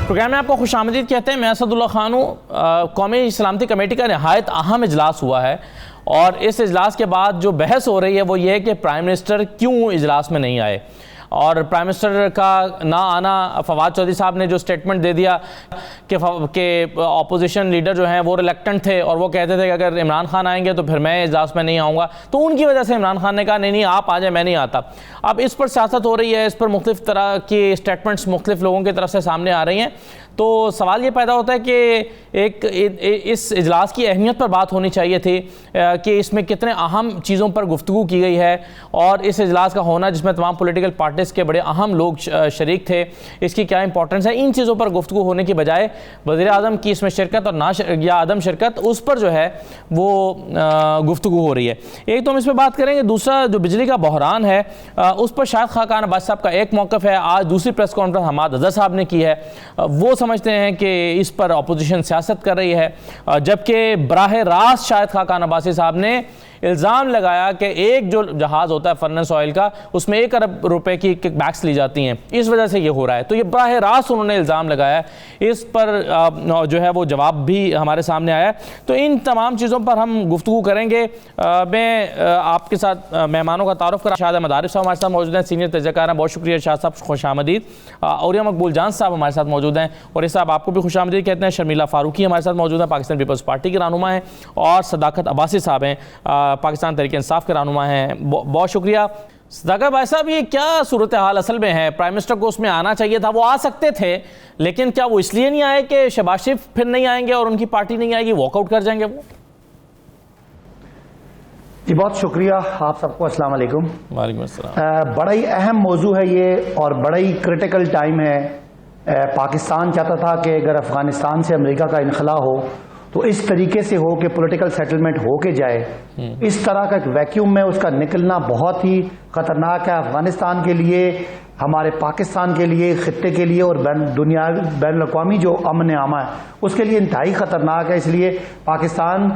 Programme میں آپ کو خوش آمدید کہتے ہیں. میں اسد اللہ خان ہوں. قومی سلامتی کمیٹی کا نہایت اہم اجلاس ہوا ہے اور اس اجلاس کے بعد جو بحث ہو رہی ہے وہ یہ ہے کہ پرائم منسٹر کیوں اجلاس میں نہیں آئے. اور پرائم منسٹر کا نہ آنا، فواد چودھری صاحب نے جو سٹیٹمنٹ دے دیا کہ اپوزیشن لیڈر جو ہیں وہ ریلیکٹنٹ تھے اور وہ کہتے تھے کہ اگر عمران خان آئیں گے تو پھر میں اجلاس میں نہیں آؤں گا، تو ان کی وجہ سے عمران خان نے کہا نہیں آپ آ جائیں، میں نہیں آتا. اب اس پر سیاست ہو رہی ہے، اس پر مختلف طرح کی سٹیٹمنٹس مختلف لوگوں کی طرف سے سامنے آ رہی ہیں. تو سوال یہ پیدا ہوتا ہے کہ اس اجلاس کی اہمیت پر بات ہونی چاہیے تھی کہ اس میں کتنے اہم چیزوں پر گفتگو کی گئی ہے، اور اس اجلاس کا ہونا جس میں تمام پولیٹیکل پارٹیز کے بڑے اہم لوگ شریک تھے، اس کی کیا امپورٹنس ہے. ان چیزوں پر گفتگو ہونے کی بجائے وزیر اعظم کی اس میں شرکت اور یا عدم شرکت، اس پر جو ہے وہ گفتگو ہو رہی ہے. ایک تو ہم اس پہ بات کریں گے. دوسرا جو بجلی کا بحران ہے اس پر شاہد خاقان عباسی صاحب کا ایک موقف ہے. آج دوسری پریس کانفرنس حماد اظہر صاحب نے کی ہے. وہ سمجھتے ہیں کہ اس پر اپوزیشن سیاست کر رہی ہے، جبکہ براہ راست شاہد خاقان عباسی صاحب نے الزام لگایا کہ ایک جو جہاز ہوتا ہے فرنس آئل کا، اس میں 1 ارب روپے کی کک بیکس لی جاتی ہیں، اس وجہ سے یہ ہو رہا ہے. تو یہ براہ راست انہوں نے الزام لگایا. اس پر جو ہے وہ جواب بھی ہمارے سامنے آیا ہے. تو ان تمام چیزوں پر ہم گفتگو کریں گے. میں آپ کے ساتھ مہمانوں کا تعارف کرا. شاہد احمد عارف صاحب ہمارے ساتھ موجود ہیں، سینئر تجزیہ کار ہیں. بہت شکریہ شاہد صاحب، خوش آمدید. اوریہ مقبول جان صاحب ہمارے ساتھ موجود ہیں، اور یہ صاحب آپ کو بھی خوش آمدید کہتے ہیں. شرمیلہ فاروقی ہمارے ساتھ موجود ہیں، پاکستان پیپلز پارٹی کے رہنما ہیں. اور صداقت عباسی صاحب ہیں، پاکستان تحریک انصاف کے رہنما ہیں. بہت شکریہ. صداقت بھائی صاحب، یہ کیا صورتحال اصل میں ہے؟ پرائم منسٹر کو اس میں آنا چاہیے تھا، وہ آ سکتے تھے، لیکن کیا وہ اس لیے نہیں آئے کہ شہباز شریف پھر نہیں آئیں گے اور ان کی پارٹی نہیں آئے گی، واک آؤٹ کر جائیں گے وہ؟ جی بہت شکریہ آپ سب کو. السلام علیکم. وعلیکم السلام. بڑا ہی اہم موضوع ہے یہ، اور بڑا ہی کرٹیکل ٹائم ہے. پاکستان چاہتا تھا کہ اگر افغانستان سے امریکہ کا انخلاء ہو تو اس طریقے سے ہو کہ پولیٹیکل سیٹلمنٹ ہو کے جائے. اس طرح کا ایک ویکیوم میں اس کا نکلنا بہت ہی خطرناک ہے افغانستان کے لیے، ہمارے پاکستان کے لیے، خطے کے لیے، اور بین الاقوامی جو امن عامہ ہے اس کے لیے انتہائی خطرناک ہے. اس لیے پاکستان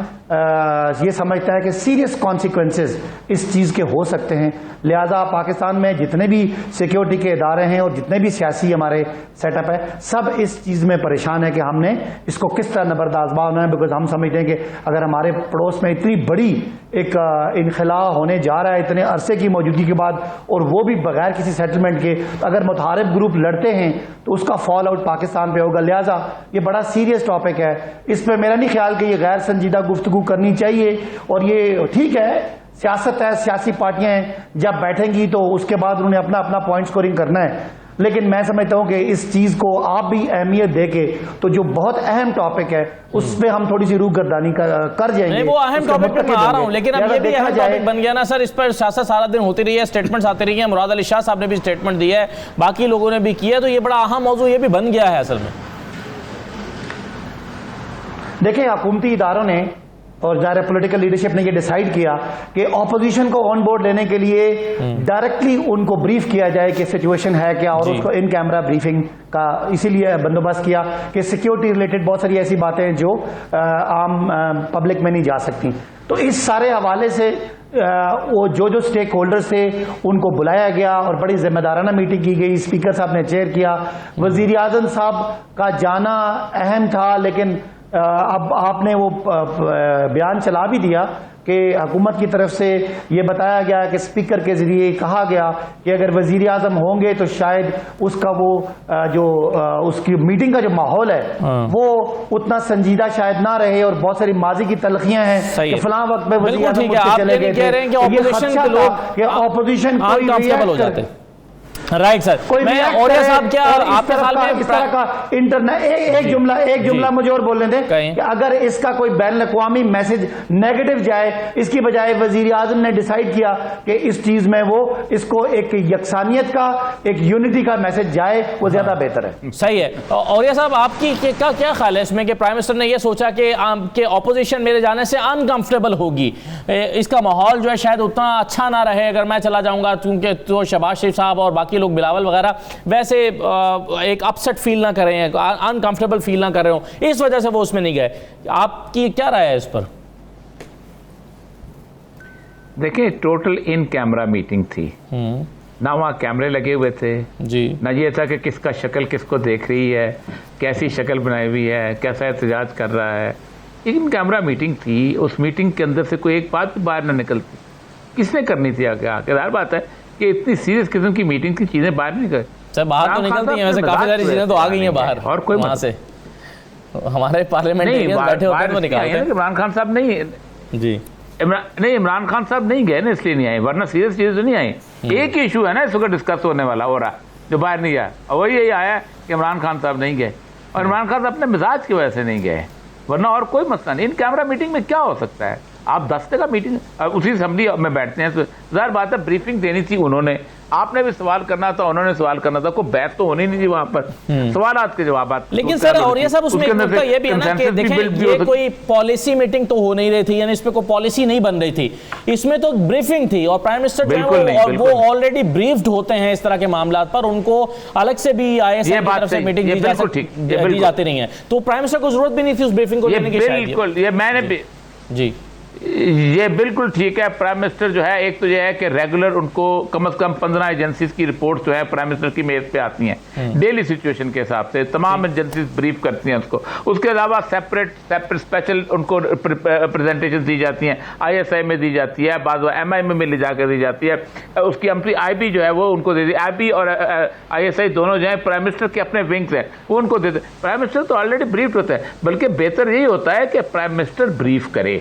یہ سمجھتا ہے کہ سیریس کانسیکوینسز اس چیز کے ہو سکتے ہیں. لہذا پاکستان میں جتنے بھی سیکیورٹی کے ادارے ہیں اور جتنے بھی سیاسی ہمارے سیٹ اپ ہے، سب اس چیز میں پریشان ہے کہ ہم نے اس کو کس طرح نبردآزما ہونا ہے. بیکاز ہم سمجھتے ہیں کہ اگر ہمارے پڑوس میں اتنی بڑی ایک انخلاء ہونے جا رہا ہے اتنے عرصے کی موجودگی کے بعد، اور وہ بھی بغیر کسی سیٹلمنٹ کے، اگر متحارب گروپ لڑتے ہیں تو اس کا فال آؤٹ پاکستان پہ ہوگا. لہٰذا یہ بڑا سیریس ٹاپک ہے. اس پہ میرا نہیں خیال کہ یہ غیر سنجیدہ گفتگو کرنی چاہیے. اور یہ ٹھیک ہے، سیاست ہے، سیاسی پارٹیاں ہیں، جب بیٹھیں گی تو اس کے بعد انہوں نے اپنا پوائنٹ سکورنگ کرنا ہے. لیکن میں سمجھتا ہوں کہ اس چیز کو آپ بھی اہمیت دے کے، تو جو بہت اہم ٹاپک ہے اس پہ ہم تھوڑی سی روگردانی کر جائیں گے. وہ اہم ٹاپک پہ میں آ رہا ہوں، لیکن اب یہ بھی اہم ٹاپک بن گیا نا سر. اس پر سیاست سارا دن ہوتی رہی ہے، سٹیٹمنٹس آتے رہی ہیں. مراد علی شاہ صاحب نے بھی سٹیٹمنٹ دی ہے، باقی لوگوں نے بھی کیا ہے. تو یہ بڑا اہم موضوع یہ بھی بن گیا ہے اصل میں. دیکھیں، حکومتی اداروں نے اور ظاہر پولیٹیکل لیڈرشپ نے یہ ڈیسائیڈ کیا کہ اپوزیشن کو آن بورڈ لینے کے لیے ڈائریکٹلی ان کو بریف کیا جائے کہ سچویشن ہے کیا، اور اس کو ان کیمرہ بریفنگ کا اسی لیے بندوبست کیا کہ سیکیورٹی ریلیٹڈ بہت ساری ایسی باتیں ہیں جو عام پبلک میں نہیں جا سکتی. تو اس سارے حوالے سے وہ جو سٹیک ہولڈرز تھے ان کو بلایا گیا اور بڑی ذمہ دارانہ میٹنگ کی گئی. اسپیکر صاحب نے چیئر کیا. وزیر اعظم صاحب کا جانا اہم تھا، لیکن اب آپ نے وہ بیان چلا بھی دیا کہ حکومت کی طرف سے یہ بتایا گیا کہ اسپیکر کے ذریعے کہا گیا کہ اگر وزیر اعظم ہوں گے تو شاید اس کا وہ جو اس کی میٹنگ کا جو ماحول ہے وہ اتنا سنجیدہ شاید نہ رہے. اور بہت ساری ماضی کی تلخیاں ہیں کہ فلاں وقت میں وزیر اعظم چلے گئے تھے، یہ خدشہ تھا کہ اپوزیشن کو ریئیکٹ ہو جاتے. Right sir. میں اوریہ صاحب کیا آپ کے خیال میں اس طرح کا ایک جملہ مجھے اور بولنے دیں کہ اگر اس کا کوئی بین الاقوامی میسج نیگیٹو جائے، اس کی بجائے وزیر اعظم نے ڈیسائیڈ کیا کہ اس چیز میں وہ اس کو ایک یکسانیت کا، ایک یونٹی کا میسج جائے، وہ زیادہ بہتر ہے. صحیح ہے. اوریہ صاحب آپ کی کیا خیال ہے اس میں کہ پرائم منسٹر نے یہ سوچا کہ اپوزیشن میرے جانے سے انکمفرٹیبل ہوگی، اس کا ماحول جو ہے شاید اتنا اچھا نہ رہے اگر میں چلا جاؤں گا، کیونکہ تو شہباز شریف صاحب اور باقی لوگ بلاول وغیرہ ویسے ایک اپسٹ فیل نہ کر رہے ہیں، انکمفرٹیبل فیل نہ کر رہے ہوں، اس وجہ سے وہ اس میں نہیں گئے. آپ کی کیا رائے ہے اس پر؟ دیکھیں، ٹوٹل ان کیمرہ میٹنگ تھی نہ وہاں کیمرے لگے ہوئے تھے جی، نہ یہ تھا کہ کس کا شکل کس کو دیکھ رہی ہے، کیسی شکل بنائی ہوئی ہے، کیسا احتجاج کر رہا ہے. لیکن کیمرہ میٹنگ تھی، اس میٹنگ کے اندر سے کوئی ایک بات بھی باہر نہ نکلتی. کس نے کرنی تھی آگے؟ ظاہر بات ہے کہ اتنی سیریس قسم کی میٹنگ کی چیزیں باہر نہیں گئی. سر باہر تو نکلتی ہیں ویسے، کافی ساری چیزیں تو آ گئی ہیں باہر اور کوئی وہاں سے. ہمارے پارلیمنٹیرین بیٹھے ہوتے ہیں تو نکالتے ہیں. عمران خان صاحب نہیں جی نہیں عمران خان صاحب نہیں گئے نا، اس لیے نہیں آئے، ورنہ سیریس چیزیں تو نہیں آئی. ایک ہی ایشو ہے نا اس وقت ڈسکس ہونے والا ہو رہا جو باہر نہیں آیا، اور وہی یہی آیا کہ عمران خان صاحب نہیں گئے، اور عمران خان صاحب اپنے مزاج کی وجہ سے نہیں گئے، ورنہ اور کوئی مسئلہ نہیں. ان کیمرہ میٹنگ میں کیا ہو سکتا ہے؟ آپ 10 کا میٹنگ اسی اسمبلی میں بیٹھتے ہیں، ظاہر بات ہے بریفنگ دینی تھی انہوں نے، آپ نے بھی سوال کرنا تھا، انہوں نے سوال کرنا تھا، کوئی بحث تو ہونی نہیں تھی وہاں پر، سوالات کے جوابات. لیکن سر اور یہ صاحب اس میں ایک نقطہ یہ بھی ہے نا کہ دیکھیں یہ کوئی پالیسی میٹنگ تو ہو نہیں رہی تھی، یعنی اس پہ کوئی پالیسی نہیں بن رہی تھی، اس میں تو بریفنگ تھی، اور پرائم منسٹر جو ہے وہ آلریڈی بریفڈ ہوتے ہیں اس طرح کے معاملات پر، ان کو الگ سے بھی آئی ایس آئی کی طرف سے میٹنگ دی جاتی نہیں ہے، تو پرائم منسٹر کو ضرورت بھی نہیں تھی اس بریفنگ کو دینے کی. بالکل یہ میں نے بھی جی یہ بالکل ٹھیک ہے. پرائم منسٹر جو ہے ایک تو یہ ہے کہ ریگولر ان کو کم از کم 15 ایجنسیز کی رپورٹ جو ہے پرائم منسٹر کی میز پہ آتی ہیں ڈیلی سچویشن کے حساب سے، تمام ایجنسیز بریف کرتی ہیں اس کو. اس کے علاوہ سیپریٹ اسپیشل ان کو پریزنٹیشن دی جاتی ہیں، آئی ایس آئی میں دی جاتی ہے، بعض ایم آئی میں لے جا کر دی جاتی ہے. اس کی آئی بی جو ہے وہ ان کو دے دی، آئی بی اور آئی ایس آئی دونوں جو ہیں پرائم منسٹر کے اپنے ونگز ہیں، وہ ان کو دیتے. پرائم منسٹر تو آلریڈی بریف ہوتا ہے، بلکہ بہتر یہی ہوتا ہے کہ پرائم منسٹر بریف کرے.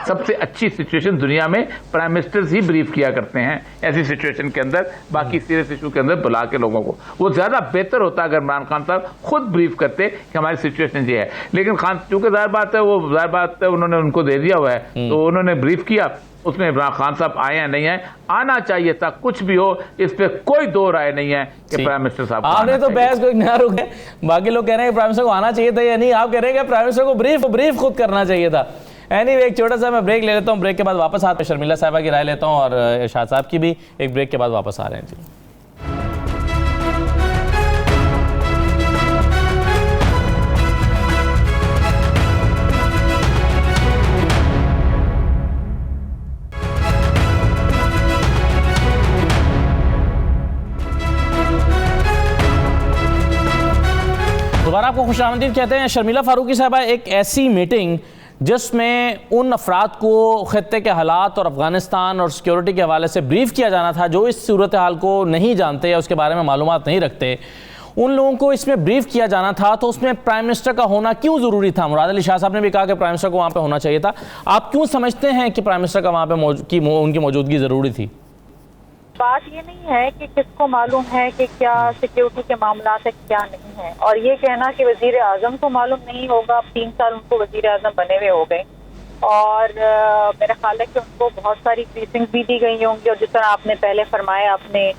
سب سے اچھی سچویشن دنیا میں پرائم منسٹرز ہی بریف کیا کرتے ہیں ایسی سچویشن کے اندر، باقی سیریس ایشو کے اندر بلا کے لوگوں کو. وہ زیادہ بہتر ہوتا ہے اگر عمران خان صاحب خود بریف کرتے کہ ہماری سچویشن یہ ہے. لیکن خان چونکہ ظاہر بات ہے انہوں نے ان کو دے دیا ہوا ہے، تو انہوں نے بریف کیا. اس میں عمران خان صاحب آئے ہیں نہیں آئے، آنا چاہیے تھا، کچھ بھی ہو اس پہ کوئی دو رائے نہیں ہے کہ پرائم منسٹر صاحب آپ نے تو بحث کو نیا رکھے. باقی لوگ کہہ رہے ہیں کہ پرائم منسٹر کو آنا چاہیے تھا یا نہیں، آپ کہہ رہے ہیں کہ پرائم منسٹر کو بریف خود کرنا چاہیے تھا. اینی وے ایک چھوٹا سا میں بریک لے لیتا ہوں، بریک کے بعد واپس آتے ہیں، شرمیلا صاحبہ کی رائے لیتا ہوں اور ارشاد صاحب کی بھی. ایک بریک کے بعد واپس آ رہے ہیں. جی دوبارہ آپ کو خوش آمدید کہتے ہیں. شرمیلا فاروقی صاحبہ، ایک ایسی میٹنگ جس میں ان افراد کو خطے کے حالات اور افغانستان اور سیکیورٹی کے حوالے سے بریف کیا جانا تھا جو اس صورتحال کو نہیں جانتے یا اس کے بارے میں معلومات نہیں رکھتے، ان لوگوں کو اس میں بریف کیا جانا تھا، تو اس میں پرائم منسٹر کا ہونا کیوں ضروری تھا؟ مراد علی شاہ صاحب نے بھی کہا کہ پرائم منسٹر کو وہاں پہ ہونا چاہیے تھا. آپ کیوں سمجھتے ہیں کہ پرائم منسٹر کا وہاں پہ ان کی موجودگی ضروری تھی؟ بات یہ نہیں ہے کہ کس کو معلوم ہے کہ کیا سیکیورٹی کے معاملات ہے کیا نہیں ہے، اور یہ کہنا کہ وزیر اعظم کو معلوم نہیں ہوگا. 3 سال ان کو وزیر اعظم بنے ہوئے ہو گئے، اور میرا خیال ہے کہ ان کو بہت ساری بریفنگ بھی دی گئی ہوں گی، اور جس طرح آپ نے پہلے فرمایا اپنے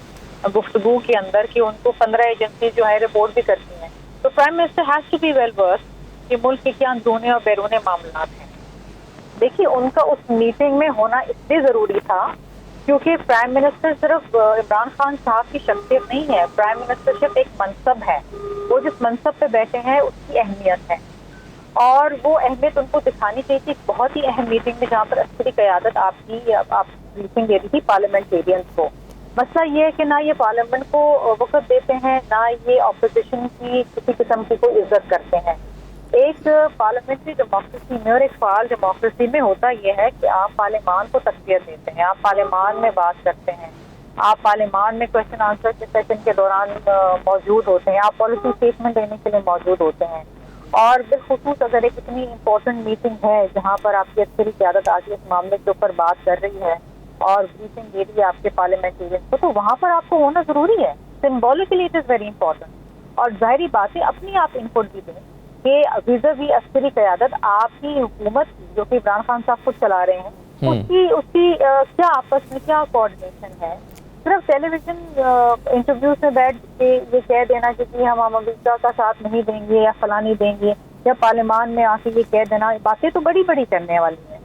گفتگو کے اندر کہ ان کو 15 ایجنسی جو ہے رپورٹ بھی کرتی ہیں. تو prime minister has to be well versed کہ ملک کے کیا اندرونی اور بیرونی معاملات ہیں. دیکھیے ان کا اس میٹنگ میں ہونا اس لیے ضروری تھا کیونکہ پرائم منسٹر صرف عمران خان صاحب کی شخصیت نہیں ہے، پرائم منسٹرشپ ایک منصب ہے. وہ جس منصب پہ بیٹھے ہیں اس کی اہمیت ہے، اور وہ اہمیت ان کو دکھانی چاہیے تھی. بہت ہی اہم میٹنگ میں جہاں پر عسکری قیادت آپ بریفنگ دے رہی تھی پارلیمنٹیرینز کو. مسئلہ یہ ہے کہ نہ یہ پارلیمنٹ کو وقت دیتے ہیں، نہ یہ اپوزیشن کی کسی قسم کی کوئی عزت کرتے ہیں. ایک پارلیمنٹری ڈیموکریسی میں اور ایک فعال ڈیموکریسی میں ہوتا یہ ہے کہ آپ پارلیمان کو تقویت دیتے ہیں، آپ پارلیمان میں بات کرتے ہیں، آپ پارلیمان میں کوشچن آنسر کے سیشن کے دوران موجود ہوتے ہیں، آپ پالیسی اسٹیٹمنٹ دینے کے لیے موجود ہوتے ہیں. اور بالخصوص اگر ایک اتنی امپورٹنٹ میٹنگ ہے جہاں پر آپ کی عسکری قیادت آ کے اس معاملے کے اوپر بات کر رہی ہے اور بریفنگ دے رہی ہے آپ کے پارلیمنٹیرین کو، تو وہاں پر آپ کو ہونا ضروری ہے. Symbolically it is very important. اور ظاہری بات ہے اپنی آپ انپٹ بھی دیں کہ ویزاوی عسکری قیادت آپ کی حکومت جو کہ عمران خان صاحب خود چلا رہے ہیں اس کی کیا آپس میں کیا کوآرڈینیشن ہے. صرف ٹیلی ویژن انٹرویوز میں بیٹھ کے یہ کہہ دینا کہ ہم امریکہ کا ساتھ نہیں دیں گے یا فلاں نہیں دیں گے، یا پارلیمان میں آ کے یہ کہہ دینا، باتیں تو بڑی بڑی کرنے والی ہیں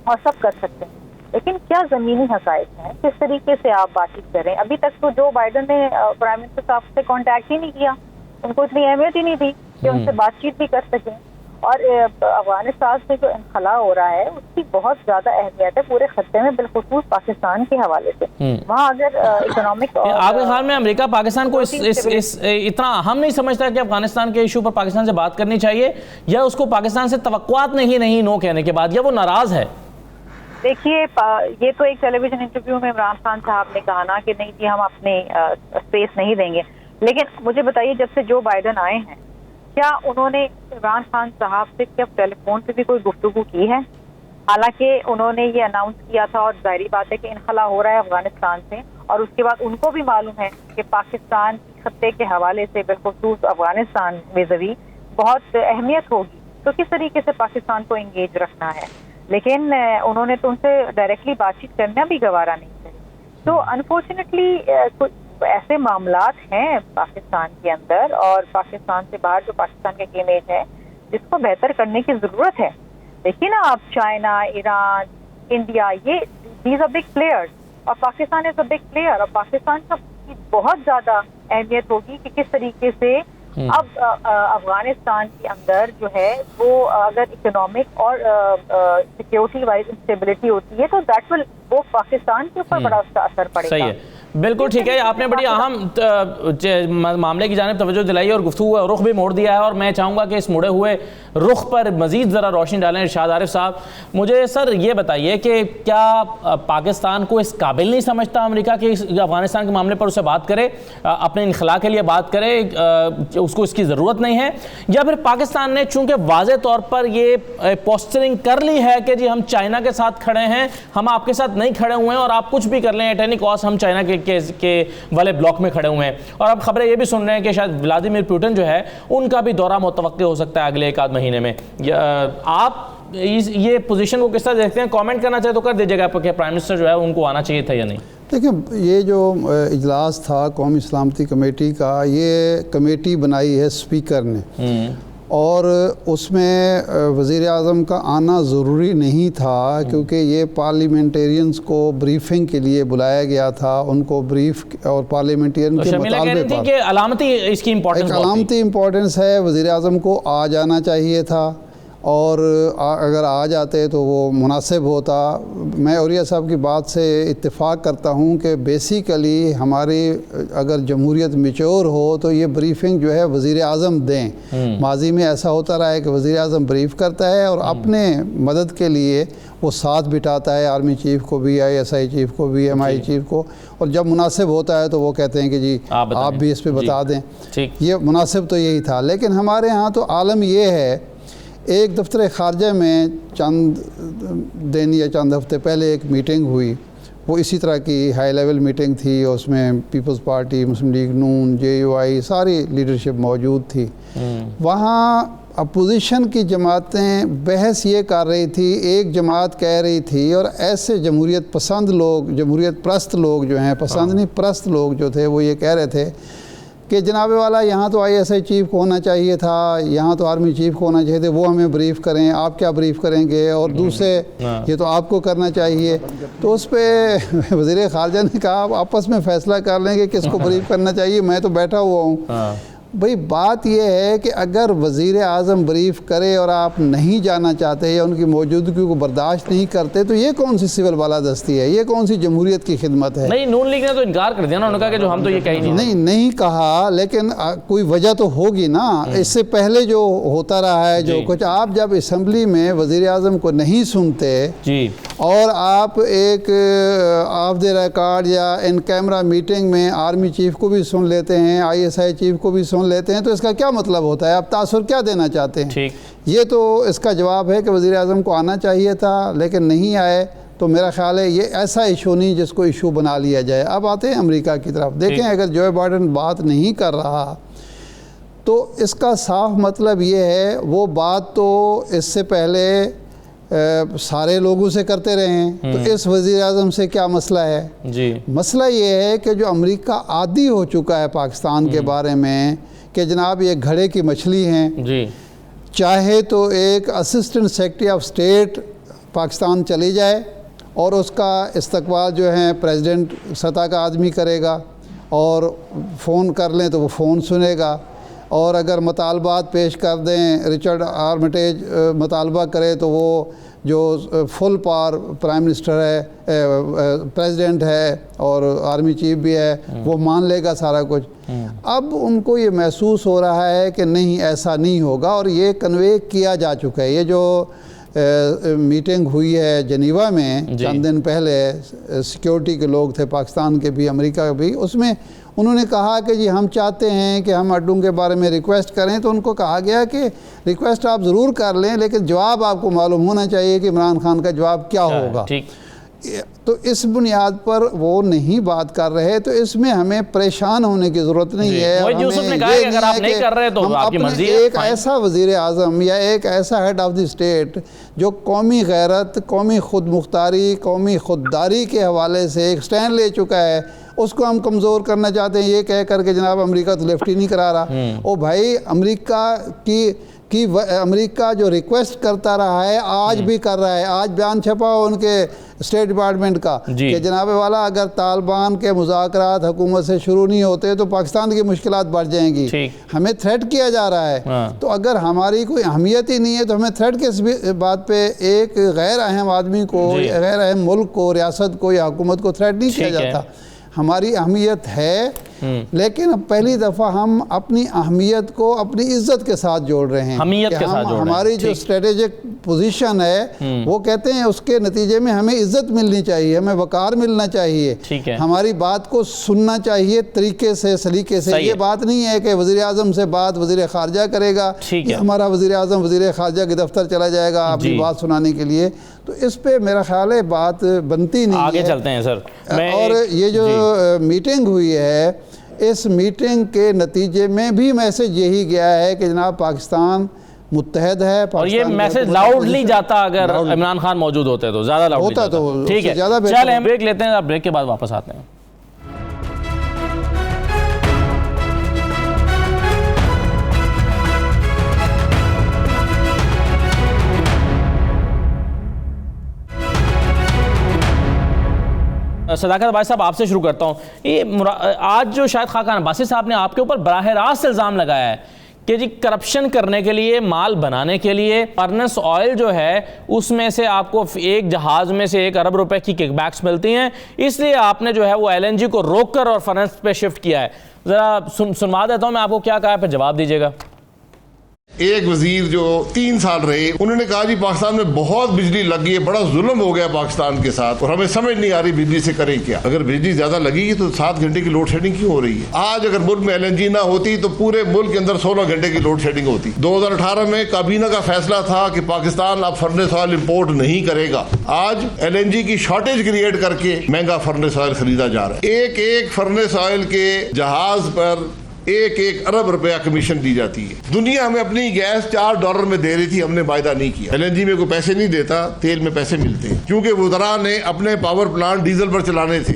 اور سب کر سکتے ہیں، لیکن کیا زمینی حقائق ہیں، کس طریقے سے آپ بات چیت کریں. ابھی تک تو جو بائیڈن نے پرائم منسٹر صاحب سے کانٹیکٹ ہی نہیں کیا، ان کو اتنی اہمیت ہی نہیں دی کہ ان سے بات چیت بھی کر سکیں. اور افغانستان سے جو انخلا ہو رہا ہے اس کی بہت زیادہ اہمیت ہے پورے خطے میں، بالخصوص پاکستان کے حوالے سے. وہاں اگر اکنامک، آپ کے خیال میں امریکہ پاکستان کو اتنا اہم نہیں سمجھتا کہ افغانستان کے ایشو پر پاکستان سے بات کرنی چاہیے، یا اس کو پاکستان سے توقعات نہیں نو کہنے کے بعد، یا وہ ناراض ہے؟ دیکھیے یہ تو ایک ٹیلی ویژن انٹرویو میں عمران خان صاحب نے کہا نا کہ نہیں جی ہم اپنے اسپیس نہیں دیں گے، لیکن مجھے بتائیے جب سے جو بائیڈن آئے ہیں کیا انہوں نے عمران خان صاحب سے کیا ٹیلی فون پہ بھی کوئی گفتگو کی ہے؟ حالانکہ انہوں نے یہ اناؤنس کیا تھا، اور ظاہری بات ہے کہ انخلا ہو رہا ہے افغانستان سے، اور اس کے بعد ان کو بھی معلوم ہے کہ پاکستان خطے کے حوالے سے بالخصوص افغانستان ویزوی بہت اہمیت ہوگی، تو کس طریقے سے پاکستان کو انگیج رکھنا ہے. لیکن انہوں نے تو ان سے ڈائریکٹلی بات چیت کرنا بھی گوارا نہیں کری. تو انفارچونیٹلی ایسے معاملات ہیں پاکستان کے اندر اور پاکستان سے باہر جو پاکستان کا امیج ہے جس کو بہتر کرنے کی ضرورت ہے. دیکھیے نا آپ، چائنا، ایران، انڈیا، یہ دیز آر بگ پلیئرز، اور پاکستان از اے بگ پلیئر، اور پاکستان کا بہت زیادہ اہمیت ہوگی کہ کس طریقے سے اب افغانستان کے اندر جو ہے وہ اگر اکنامک اور سیکیورٹی وائز انسٹیبلٹی ہوتی ہے تو دیٹ ول وہ پاکستان کے اوپر بڑا اس کا اثر پڑے گا. صحیح ہے، بالکل ٹھیک ہے. آپ نے بڑی اہم معاملے کی جانب توجہ دلائی اور گفتگو رخ بھی موڑ دیا ہے، اور میں چاہوں گا کہ اس مڑے ہوئے رخ پر مزید ذرا روشنی ڈالیں. ارشاد عارف صاحب، مجھے سر یہ بتائیے کہ کیا پاکستان کو اس قابل نہیں سمجھتا امریکہ کہ افغانستان کے معاملے پر اسے بات کرے، اپنے انخلا کے لیے بات کرے، اس کو اس کی ضرورت نہیں ہے، یا پھر پاکستان نے چونکہ واضح طور پر یہ پوسچرنگ کر لی ہے کہ جی ہم چائنا کے ساتھ کھڑے ہیں، ہم آپ کے ساتھ نہیں کھڑے ہوئے ہیں، اور آپ کچھ بھی کر لیں ایٹ اینی کاسٹ، ہم چائنا کے والے بلاک میں کھڑے ہوئے ہیں. اور اب خبریں یہ بھی سن رہے ہیں کہ شاید ولادیمیر پوٹن جو ہے ان کا بھی دورہ متوقع ہو سکتا ہے اگلے ایک آدھ مہینے میں. آپ یہ پوزیشن کو کس طرح دیکھتے ہیں؟ کامنٹ کرنا چاہے تو کر دیجیے گا کہ پرائم منسٹر جو ہے ان کو آنا چاہیے تھا یا نہیں. دیکھیں، یہ جو اجلاس تھا قومی سلامتی کمیٹی کا، یہ کمیٹی بنائی ہے اسپیکر نے، اور اس میں وزیر اعظم کا آنا ضروری نہیں تھا، کیونکہ یہ پارلیمنٹیرینز کو بریفنگ کے لیے بلایا گیا تھا، ان کو بریف اور پارلیمنٹیرین کے مطالبے پر کہ علامتی اس کی علامتی امپورٹنس ہے، وزیر اعظم کو آ جانا چاہیے تھا، اور اگر آ جاتے تو وہ مناسب ہوتا. میں عوریہ صاحب کی بات سے اتفاق کرتا ہوں کہ بیسیکلی ہماری اگر جمہوریت میچور ہو تو یہ بریفنگ جو ہے وزیر اعظم دیں. ماضی میں ایسا ہوتا رہا ہے کہ وزیر اعظم بریف کرتا ہے اور اپنے مدد کے لیے وہ ساتھ بٹھاتا ہے آرمی چیف کو بھی، ISI چیف کو بھی، MI چیف کو، اور جب مناسب ہوتا ہے تو وہ کہتے ہیں کہ جی آپ بھی اس پہ بتا دیں. یہ مناسب تو یہی تھا. لیکن ہمارے ہاں تو عالم یہ ہے، ایک دفتر خارجہ میں چند دن یا چند ہفتے پہلے ایک میٹنگ ہوئی، وہ اسی طرح کی ہائی لیول میٹنگ تھی، اس میں پیپلز پارٹی، مسلم لیگ نون، JUI ساری لیڈرشپ موجود تھی. وہاں اپوزیشن کی جماعتیں بحث یہ کر رہی تھی، ایک جماعت کہہ رہی تھی، اور ایسے جمہوریت پسند لوگ، جمہوریت پرست لوگ جو ہیں، پسند نہیں پرست لوگ جو تھے، وہ یہ کہہ رہے تھے کہ جناب والا یہاں تو ISI چیف کو ہونا چاہیے تھا، یہاں تو آرمی چیف کو ہونا چاہیے تھے، وہ ہمیں بریف کریں، آپ کیا بریف کریں گے، اور دوسرے یہ تو آپ کو کرنا چاہیے. تو اس پہ وزیر خارجہ نے کہا آپ آپس میں فیصلہ کر لیں کہ کس کو بریف کرنا چاہیے، میں تو بیٹھا ہوا ہوں. بھئی بات یہ ہے کہ اگر وزیر اعظم بریف کرے اور آپ نہیں جانا چاہتے یا ان کی موجودگی کو برداشت نہیں کرتے تو یہ کون سی سول بالادستی ہے، یہ کون سی جمہوریت کی خدمت ہے؟ نہیں، نون لیگ نے تو انکار کر دیا نا، انہوں نے کہا کہ جو ہم تو یہ کہیں نہیں کہا، لیکن کوئی وجہ تو ہوگی نا. اس سے پہلے جو ہوتا رہا ہے، جو کچھ آپ جب اسمبلی میں وزیر اعظم کو نہیں سنتے اور آپ ایک آف دی ریکارڈ یا ان کیمرہ میٹنگ میں آرمی چیف کو بھی سن لیتے ہیں، ISI چیف کو بھی سن لیتے ہیں، تو اس کا کیا مطلب ہوتا ہے؟ آپ تاثر کیا دینا چاہتے ہیں؟ یہ تو اس کا جواب ہے کہ وزیر اعظم کو آنا چاہیے تھا لیکن نہیں آئے. تو میرا خیال ہے یہ ایسا ایشو نہیں جس کو ایشو بنا لیا جائے. اب آتے ہیں امریکہ کی طرف. دیکھیں، اگر جو بائیڈن بات نہیں کر رہا تو اس کا صاف مطلب یہ ہے وہ بات تو اس سے پہلے سارے لوگوں سے کرتے رہے ہیں، تو اس وزیر اعظم سے کیا مسئلہ ہے؟ مسئلہ یہ ہے کہ جو امریکہ عادی ہو چکا ہے پاکستان کے بارے میں کہ جناب یہ گھڑے کی مچھلی ہیں، چاہے تو ایک assistant secretary of state Pakistan چلی جائے اور اس کا استقبال جو ہے پریزیڈنٹ سطح کا آدمی کرے گا، اور فون کر لیں تو وہ فون سنے گا. اور اگر مطالبات پیش کر دیں، رچرڈ آرمیٹیج مطالبہ کرے تو وہ جو فل پاور پرائم منسٹر ہے، پریزیڈنٹ ہے اور آرمی چیف بھی ہے، وہ مان لے گا سارا کچھ۔ اب ان کو یہ محسوس ہو رہا ہے کہ نہیں، ایسا نہیں ہوگا، اور یہ کنوے کیا جا چکا ہے۔ یہ جو میٹنگ ہوئی ہے جنیوا میں چند دن پہلے، سیکیورٹی کے لوگ تھے پاکستان کے بھی، امریکہ کے بھی، اس میں انہوں نے کہا کہ جی ہم چاہتے ہیں کہ ہم اڈوں کے بارے میں ریکویسٹ کریں، تو ان کو کہا گیا کہ ریکویسٹ آپ ضرور کر لیں، لیکن جواب آپ کو معلوم ہونا چاہیے کہ عمران خان کا جواب کیا ہوگا۔ تو اس بنیاد پر وہ نہیں بات کر رہے، تو اس میں ہمیں پریشان ہونے کی ضرورت نہیں ہے۔ ایک ایسا وزیر اعظم یا ایک ایسا ہیڈ آف دی اسٹیٹ جو قومی غیرت، قومی خود مختاری، قومی خودداری کے حوالے سے ایک سٹینڈ لے چکا ہے، اس کو ہم کمزور کرنا چاہتے ہیں یہ کہہ کر کے جناب امریکہ تو لیفٹ ہی نہیں کرا رہا۔ او بھائی، امریکہ جو ریکویسٹ کرتا رہا ہے آج بھی کر رہا ہے۔ آج بیان چھپا ہو ان کے اسٹیٹ ڈپارٹمنٹ کا کہ جناب والا اگر طالبان کے مذاکرات حکومت سے شروع نہیں ہوتے تو پاکستان کی مشکلات بڑھ جائیں گی، ہمیں تھریٹ کیا جا رہا ہے۔ تو اگر ہماری کوئی اہمیت ہی نہیں ہے تو ہمیں تھریٹ کس بات پہ؟ ایک غیر اہم آدمی کو، غیر اہم ملک کو، ریاست کو یا حکومت کو تھریٹ نہیں کیا جاتا۔ ہماری اہمیت ہے، لیکن پہلی دفعہ ہم اپنی اہمیت کو اپنی عزت کے ساتھ جوڑ رہے ہیں۔ ہماری جو اسٹریٹجک پوزیشن ہے وہ کہتے ہیں اس کے نتیجے میں ہمیں عزت ملنی چاہیے، ہمیں وقار ملنا چاہیے، ہماری بات کو سننا چاہیے طریقے سے، سلیقے سے۔ یہ بات نہیں ہے کہ وزیر اعظم سے بات وزیر خارجہ کرے گا، ہمارا وزیر اعظم وزیر خارجہ کے دفتر چلا جائے گا اپنی بات سنانے کے لیے، تو اس پہ میرا خیال ہے بات بنتی نہیں ہے۔ آگے چلتے ہیں سر۔ اور یہ جو میٹنگ ہوئی ہے، اس میٹنگ کے نتیجے میں بھی میسج یہی گیا ہے کہ جناب پاکستان متحد ہے، اور یہ میسج لاؤڈلی جاتا اگر عمران خان موجود ہوتے تو زیادہ لاؤڈلی ہوتا تو ٹھیک ہے۔ چلیں بریک لیتے ہیں، بریک کے بعد واپس آتے ہیں۔ صداقت بھائی صاحب، آپ سے شروع کرتا ہوں۔ یہ آج جو شاہد خاقان عباسی صاحب نے آپ کے اوپر براہ راست الزام لگایا ہے کہ جی کرپشن کرنے کے لیے، مال بنانے کے لیے فرنس آئل جو ہے اس میں سے آپ کو ایک جہاز میں سے 1 ارب روپے کی کک بیکس ملتی ہیں، اس لیے آپ نے جو ہے وہ LNG کو روک کر اور فرنس پہ شفٹ کیا ہے۔ ذرا سنوا دیتا ہوں میں آپ کو کیا کہا ہے، پھر جواب دیجیے گا۔ ایک وزیر جو 3 سال رہے، انہوں نے کہا جی پاکستان میں بہت بجلی لگ گئی ہے، بڑا ظلم ہو گیا پاکستان کے ساتھ، اور ہمیں سمجھ نہیں آ رہی بجلی سے کریں کیا۔ اگر بجلی زیادہ لگے گی تو 7 گھنٹے کی لوڈ شیڈنگ کیوں ہو رہی ہے؟ آج اگر ملک میں LNG نہ ہوتی تو پورے ملک کے اندر 16 گھنٹے کی لوڈ شیڈنگ ہوتی۔ 2018 میں کابینہ کا فیصلہ تھا کہ پاکستان اب فرنس آئل امپورٹ نہیں کرے گا۔ آج LNG کی شارٹیج کریٹ کر کے مہنگا فرنس آئل خریدا جا رہا ہے۔ ایک فرنس آئل کے جہاز پر 1 ارب روپیہ کمیشن دی جاتی ہے۔ دنیا ہمیں اپنی گیس $4 میں دے رہی تھی، ہم نے معاہدہ نہیں کیا۔ LNG میں کوئی پیسے نہیں دیتا، تیل میں پیسے ملتے ہیں، کیونکہ وزراء نے اپنے پاور پلانٹ ڈیزل پر چلانے تھے۔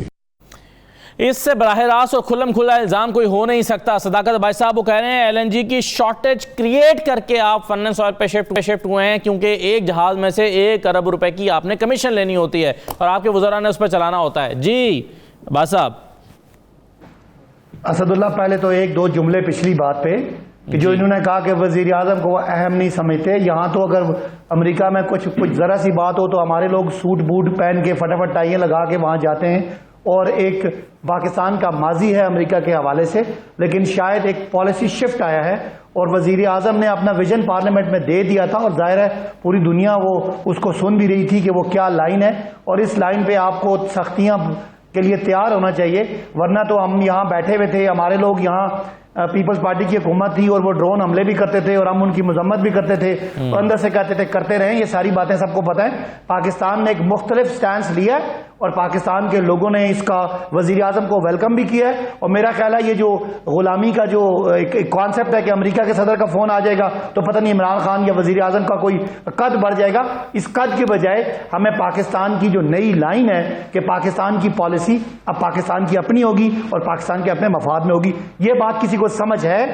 اس سے براہ راست اور کھلم کھلا الزام کوئی ہو نہیں سکتا۔ صداقت بھائی صاحب وہ کہہ رہے ہیں LNG کی شارٹیج کریٹ کر کے آپ فرنس آئل پہ شفٹ ہوئے ہیں، کیونکہ ایک جہاز میں سے 1 ارب روپے کی آپ نے کمیشن لینی ہوتی ہے اور آپ کے وزراء نے اس پہ چلانا ہوتا ہے۔ جی بھائی صاحب۔ اسد اللہ، پہلے تو 1-2 جملے پچھلی بات پہ کہ جو انہوں نے کہا کہ وزیر اعظم کو وہ اہم نہیں سمجھتے۔ یہاں تو اگر امریکہ میں کچھ ذرا سی بات ہو تو ہمارے لوگ سوٹ بوٹ پہن کے فٹافٹ ٹائیاں لگا کے وہاں جاتے ہیں، اور ایک پاکستان کا ماضی ہے امریکہ کے حوالے سے، لیکن شاید ایک پالیسی شفٹ آیا ہے اور وزیر اعظم نے اپنا ویژن پارلیمنٹ میں دے دیا تھا، اور ظاہر ہے پوری دنیا وہ اس کو سن بھی رہی تھی کہ وہ کیا لائن ہے، اور اس لائن پہ آپ کو سختیاں کے لیے تیار ہونا چاہیے، ورنہ تو ہم یہاں بیٹھے ہوئے تھے، ہمارے لوگ یہاں پیپلز پارٹی کی حکومت تھی اور وہ ڈرون حملے بھی کرتے تھے اور ہم ان کی مذمت بھی کرتے تھے اور اندر سے کہتے تھے کرتے رہیں، یہ ساری باتیں سب کو پتہ ہے۔ پاکستان نے ایک مختلف سٹانس لیا ہے اور پاکستان کے لوگوں نے اس کا وزیر اعظم کو ویلکم بھی کیا ہے، اور میرا خیال ہے یہ جو غلامی کا جو ایک کانسیپٹ ہے کہ امریکہ کے صدر کا فون آ جائے گا تو پتہ نہیں عمران خان یا وزیر اعظم کا کوئی قد بڑھ جائے گا، اس قد کے بجائے ہمیں پاکستان کی جو نئی لائن ہے کہ پاکستان کی پالیسی اب پاکستان کی اپنی ہوگی اور پاکستان کے اپنے مفاد میں ہوگی، یہ بات کسی کو سمجھ ہے؟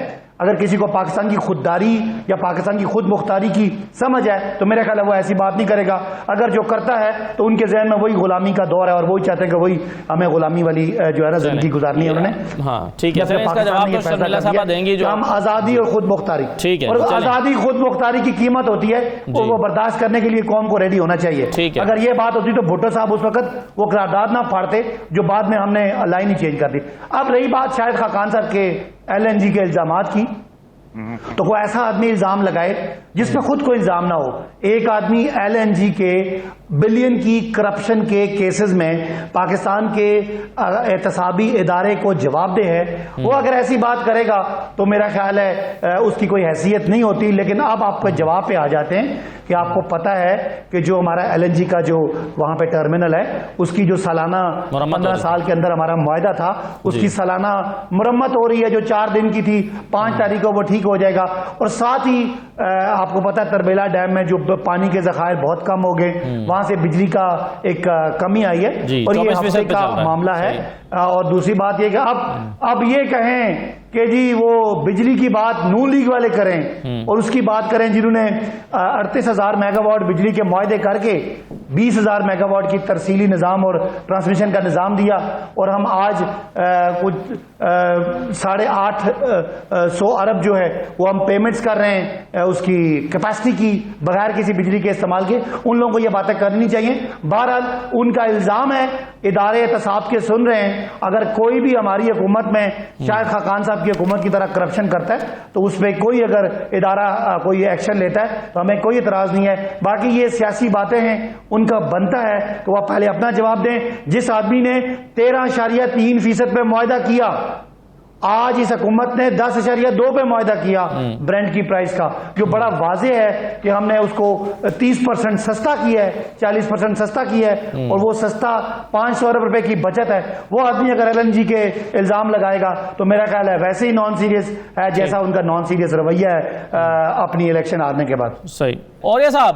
اگر کسی کو پاکستان کی خودداری یا پاکستان کی خود مختاری کی سمجھ ہے تو میرا خیال ہے وہ ایسی بات نہیں کرے گا. اگر جو کرتا ہے تو ان کے ذہن میں وہی غلامی کا دور ہے اور وہی چاہتے ہیں کہ وہی ہمیں غلامی والی جو ہے نا زندگی گزارنی ہے انہوں نے. ہاں ٹھیک ہے, اس کا جواب تو شرمیلا صاحبہ دیں گی. جو ہم آزادی اور خود مختاری, ٹھیک ہے, اور آزادی خود مختاری کی قیمت ہوتی ہے وہ برداشت کرنے کے لیے قوم کو ریڈی ہونا چاہیے. اگر یہ بات ہوتی تو بھٹو صاحب اس وقت وہ قرارداد نہ پھاڑتے جو بعد میں ہم نے لائن ہی چینج کر دی. اب رہی بات شاہد خاقان صاحب کے LNG کے الزامات کی, تو کوئی ایسا آدمی الزام لگائے جس پہ خود کوئی الزام نہ ہو. ایک آدمی LNG کے بلین کی کرپشن کے کیسز میں پاکستان کے احتسابی ادارے کو جواب دہ ہے, وہ اگر ایسی بات کرے گا تو میرا خیال ہے اس کی کوئی حیثیت نہیں ہوتی. لیکن اب آپ کے جواب پہ آ جاتے ہیں کہ آپ کو پتا ہے کہ جو ہمارا LNG کا جو وہاں پہ ٹرمینل ہے اس کی جو سالانہ 15 سال کے اندر ہمارا معاہدہ تھا اس کی سالانہ مرمت ہو رہی ہے, جو 4 دن کی تھی 5 تاریخ کو وہ ٹھیک ہو جائے گا. اور ساتھ ہی آپ کو پتا ہے تربیلا ڈیم میں جو پانی کے ذخائر بہت کم ہو گئے, وہاں سے بجلی کا ایک کمی آئی ہے اور یہ ہفتے کا معاملہ ہے. اور دوسری بات یہ کہ اب یہ کہیں کہ جی وہ بجلی کی بات نون لیگ والے کریں اور اس کی بات کریں جنہوں نے 38,000 میگا واٹ بجلی کے معاہدے کر کے 20,000 میگا واٹ کی ترسیلی نظام اور ٹرانسمیشن کا نظام دیا, اور ہم آج کچھ 850 ارب جو ہے وہ ہم پیمنٹس کر رہے ہیں اس کی کیپیسٹی کی بغیر کسی بجلی کے استعمال کے. ان لوگوں کو یہ باتیں کرنی چاہیے. بہرحال ان کا الزام ہے, ادارے احتساب کے سن رہے ہیں. اگر کوئی بھی ہماری حکومت میں شاہد خاقان صاحب کی حکومت کی طرح کرپشن کرتا ہے تو اس پہ کوئی اگر ادارہ کوئی ایکشن لیتا ہے تو ہمیں کوئی اعتراض نہیں ہے. باقی یہ سیاسی باتیں ہیں, ان کا بنتا ہے کہ وہ پہلے اپنا جواب دیں. جس آدمی نے 13.3% پہ معاہدہ کیا, آج اس حکومت نے 10.2 پہ معاہدہ کیا برینڈ کی پرائس کا, جو بڑا واضح ہے کہ ہم نے اس کو 30% سستا کیا ہے, 40% سستا کیا ہے, اور وہ سستا 500 ارب روپے کی بچت ہے. وہ آدمی اگر LNG کے الزام لگائے گا تو میرا خیال ہے ویسے ہی نان سیریس ہے جیسا ان کا نان سیریس رویہ ہے اپنی الیکشن ہارنے کے بعد. صحیح. اور یہ صاحب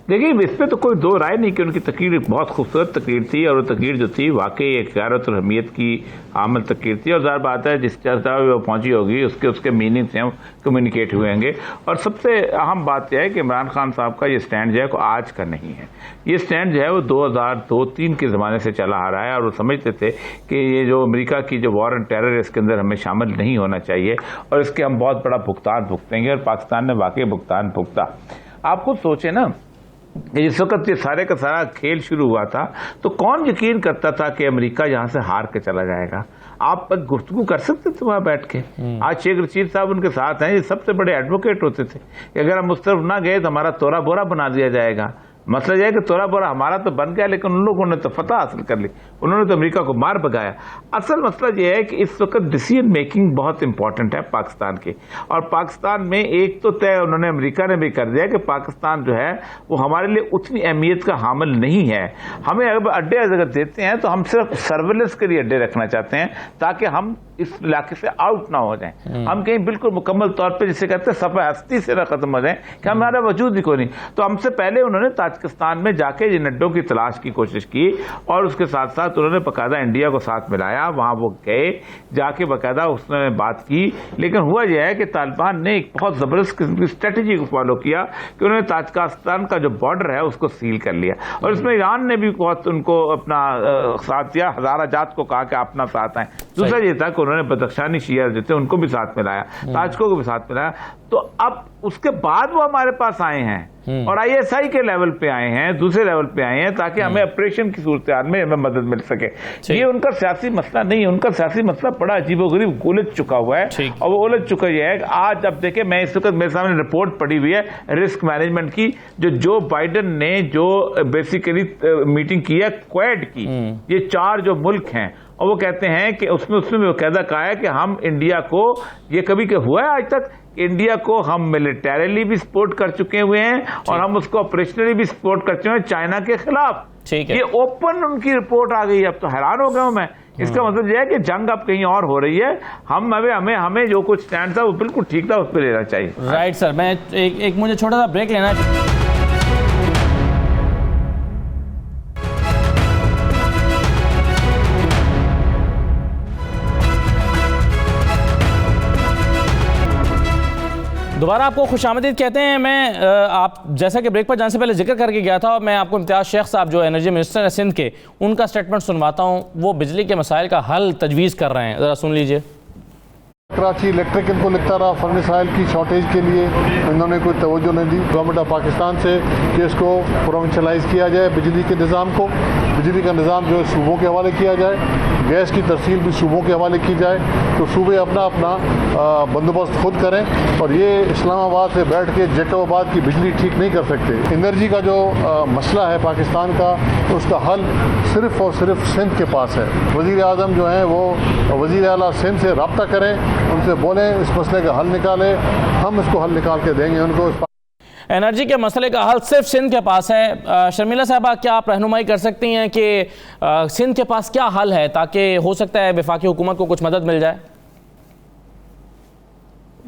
دیکھیے اس پہ تو کوئی دو رائے نہیں کہ ان کی تقریر بہت خوبصورت تقریر تھی, اور وہ تقریر جو تھی واقعی ایک غیرت اور اہمیت کی عامل تقریر تھی. اور ظاہر بات ہے جس طرح وہ پہنچی ہوگی اس کے میننگس ہیں کمیونیکیٹ ہوئے ہوں گے. اور سب سے اہم بات یہ ہے کہ عمران خان صاحب کا یہ سٹینڈ جو ہے وہ آج کا نہیں ہے. یہ سٹینڈ جو ہے وہ 2002-3 کے زمانے سے چلا آ رہا ہے, اور وہ سمجھتے تھے کہ یہ جو امریکہ کی جو وار اینڈ ٹیرر ہے اس کے اندر ہمیں شامل نہیں ہونا چاہیے, اور اس کے ہم بہت بڑا بھگتان بھگتیں گے. اور پاکستان نے واقعی بھگتان بھگتا. آپ خود سوچیں نا کہ جس وقت یہ سارے کا سارا کھیل شروع ہوا تھا تو کون یقین کرتا تھا کہ امریکہ یہاں سے ہار کے چلا جائے گا. آپ گفتگو کر سکتے تھے وہاں بیٹھ کے. آج شیخ رشید صاحب ان کے ساتھ ہیں, یہ سب سے بڑے ایڈوکیٹ ہوتے تھے کہ اگر ہم اس طرف نہ گئے تو ہمارا تورا بورا بنا دیا جائے گا. مسئلہ یہ ہے کہ تورا بورا ہمارا تو بن گیا, لیکن ان لوگوں نے تو فتح حاصل کر لی, انہوں نے تو امریکہ کو مار بگایا. اصل مسئلہ یہ ہے کہ اس وقت ڈیسیژن میکنگ بہت امپورٹنٹ ہے پاکستان کی, اور پاکستان میں ایک تو طے انہوں نے امریکہ نے بھی کر دیا کہ پاکستان جو ہے وہ ہمارے لیے اتنی اہمیت کا حامل نہیں ہے. ہمیں اگر اڈے اگر دیتے ہیں تو ہم صرف سرویلنس کے لیے اڈے رکھنا چاہتے ہیں تاکہ ہم اس علاقے سے آؤٹ نہ ہو جائیں. ہم کہیں بالکل مکمل طور پہ جسے کہتے ہیں صفحہ ہستی سے نہ ختم ہو جائیں کہ ہمارا وجود ہی کوئی نہیں. تو ہم سے پہلے انہوں نے تاجکستان میں جا کے جن اڈوں کی تلاش کی کوشش کی, اور اس کے ساتھ ساتھ انہوں نے باقاعدہ انڈیا کو ساتھ ملایا. وہاں وہ گئے, جا کے باقاعدہ اس نے بات کی. لیکن ہوا یہ ہے کہ طالبان نے ایک بہت زبردست قسم کی اسٹریٹجی کو فالو کیا کہ انہوں نے تاجکستان کا جو بارڈر ہے اس کو سیل کر لیا, اور اس میں ایران نے بھی بہت ان کو اپنا ساتھ دیا. ہزارہ جات کو کہا کہ اپنا ساتھ آئیں. دوسرا یہ تھا کہ انہوں نے بدخشانی شیعہ جو تھے ان کو بھی ساتھ ملایا, تاجکوں کو بھی ساتھ ملایا. تو اب اس کے بعد وہ ہمارے پاس آئے ہیں اور ISI کے لیول پہ آئے ہیں, دوسرے لیول پہ آئے ہیں تاکہ ہمیں آپریشن کی صورتحال میں ہمیں مدد مل سکے. یہ ان کا سیاسی مسئلہ نہیں ہے, ان کا سیاسی مسئلہ بڑا عجیب و غریب الجھ چکا ہوا ہے. اور وہ الجھ چکا یہ ہے کہ آج اب دیکھیں, میں اس وقت میرے سامنے رپورٹ پڑی ہوئی ہے رسک مینجمنٹ کی, جو بائیڈن نے جو بیسیکلی میٹنگ کی ہے کویڈ کی, یہ 4 جو ملک ہیں, اور وہ کہتے ہیں کہ اس میں باقاعدہ کہا ہے کہ ہم انڈیا کو, یہ کبھی کہ ہوا ہے آج تک, انڈیا کو ہم ملٹریلی بھی سپورٹ کر چکے ہوئے ہیں اور ہم اس کو آپریشنلی بھی سپورٹ کر چکے ہیں چائنا کے خلاف. یہ اوپن ان کی رپورٹ آ گئی ہے. اب تو حیران ہو گیا ہوں میں. اس کا مطلب یہ ہے کہ جنگ اب کہیں اور ہو رہی ہے. ہمیں جو کچھ سٹینڈ تھا وہ بالکل ٹھیک تھا, اس پہ لینا چاہیے. رائٹ سر, میں ایک مجھے چھوٹا سا بریک لینا ہے. دوبارہ آپ کو خوش آمدید کہتے ہیں. میں آپ جیسا کہ بریک پر جانے سے پہلے ذکر کر کے گیا تھا, میں آپ کو امتیاز شیخ صاحب جو انرجی منسٹر ہیں سندھ کے, ان کا سٹیٹمنٹ سنواتا ہوں. وہ بجلی کے مسائل کا حل تجویز کر رہے ہیں, ذرا سن لیجئے. کراچی الیکٹرک ان کو لکھتا رہا فرنس آئل کی شارٹیج کے لیے انہوں نے کوئی توجہ نہیں دی. گورنمنٹ آف پاکستان سے کہ اس کو پروونشلائز کیا جائے بجلی کے نظام کو, بجلی کا نظام جو ہے صوبوں کے حوالے کیا جائے, گیس کی ترسیل بھی صوبوں کے حوالے کی جائے, تو صوبے اپنا اپنا بندوبست خود کریں. اور یہ اسلام آباد سے بیٹھ کے جیکب آباد کی بجلی ٹھیک نہیں کر سکتے. انرجی کا جو مسئلہ ہے پاکستان کا, اس کا حل صرف اور صرف سندھ کے پاس ہے. وزیر اعظم جو ہیں وہ وزیر اعلیٰ سندھ سے رابطہ کریں, ان سے بولیں اس مسئلے کا حل نکالیں, ہم اس کو حل نکال کے دیں گے ان کو. انرجی کے مسئلے کا حل صرف سندھ کے پاس ہے. شرمیلا صاحبہ, کیا آپ رہنمائی کر سکتی ہیں کہ سندھ کے پاس کیا حل ہے تاکہ ہو سکتا ہے وفاقی حکومت کو کچھ مدد مل جائے؟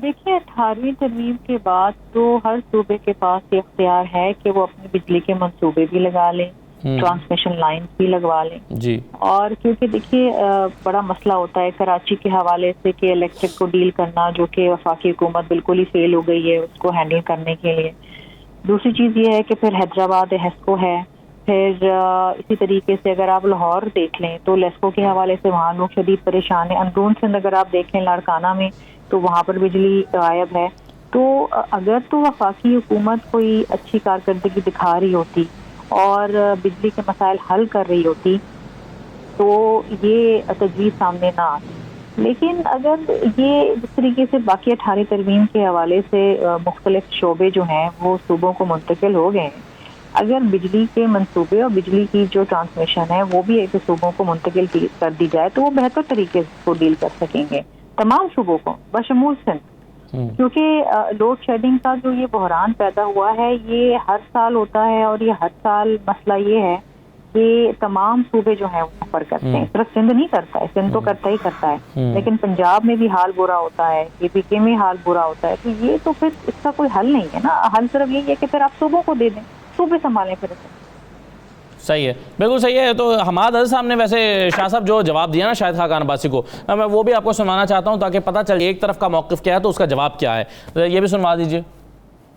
دیکھیے 18ویں ترمیم کے بعد تو ہر صوبے کے پاس یہ اختیار ہے کہ وہ اپنی بجلی کے منصوبے بھی لگا لیں, ٹرانسمیشن لائن بھی لگوا لیں جی. اور کیونکہ دیکھیے بڑا مسئلہ ہوتا ہے کراچی کے حوالے سے کہ الیکٹرک کو ڈیل کرنا, جو کہ وفاقی حکومت بالکل ہی فیل ہو گئی ہے اس کو ہینڈل کرنے کے لیے. دوسری چیز یہ ہے کہ پھر حیدرآباد ہیسکو ہے, پھر اسی طریقے سے اگر آپ لاہور دیکھ لیں تو لیسکو کے حوالے سے وہاں لوگ شدید پریشان ہیں. اندرون سندھ اگر آپ دیکھیں لاڑکانہ میں تو وہاں پر بجلی غائب ہے. تو اگر تو وفاقی حکومت کوئی اچھی کارکردگی دکھا رہی ہوتی اور بجلی کے مسائل حل کر رہی ہوتی تو یہ تجویز سامنے نہ آتی. لیکن اگر یہ جس طریقے سے باقی 18 ترمیم کے حوالے سے مختلف شعبے جو ہیں وہ صوبوں کو منتقل ہو گئے ہیں, اگر بجلی کے منصوبے اور بجلی کی جو ٹرانسمیشن ہے وہ بھی ایک صوبوں کو منتقل کر دی جائے تو وہ بہتر طریقے سے کو ڈیل کر سکیں گے تمام صوبوں کو بشمول سندھ. کیونکہ لوڈ شیڈنگ کا جو یہ بحران پیدا ہوا ہے یہ ہر سال ہوتا ہے, اور یہ ہر سال مسئلہ یہ ہے کہ تمام صوبے جو ہیں وہ سفر کرتے ہیں. صرف سندھ نہیں کرتا ہے, سندھ تو کرتا ہی کرتا ہے, لیکن پنجاب میں بھی حال برا ہوتا ہے, KPK میں حال برا ہوتا ہے. تو یہ تو پھر اس کا کوئی حل نہیں ہے نا. حل صرف یہی ہے کہ پھر آپ صوبوں کو دے دیں, صوبے سنبھالیں پھر اسے. صحیح ہے, بالکل صحیح ہے. تو حماد عزیز صاحب نے ویسے شاہ صاحب جو جواب دیا نا شاہد خاقان عباسی کو, میں وہ بھی آپ کو سنوانا چاہتا ہوں تاکہ پتہ چلے ایک طرف کا موقف کیا ہے تو اس کا جواب کیا ہے. یہ بھی سنوا دیجئے.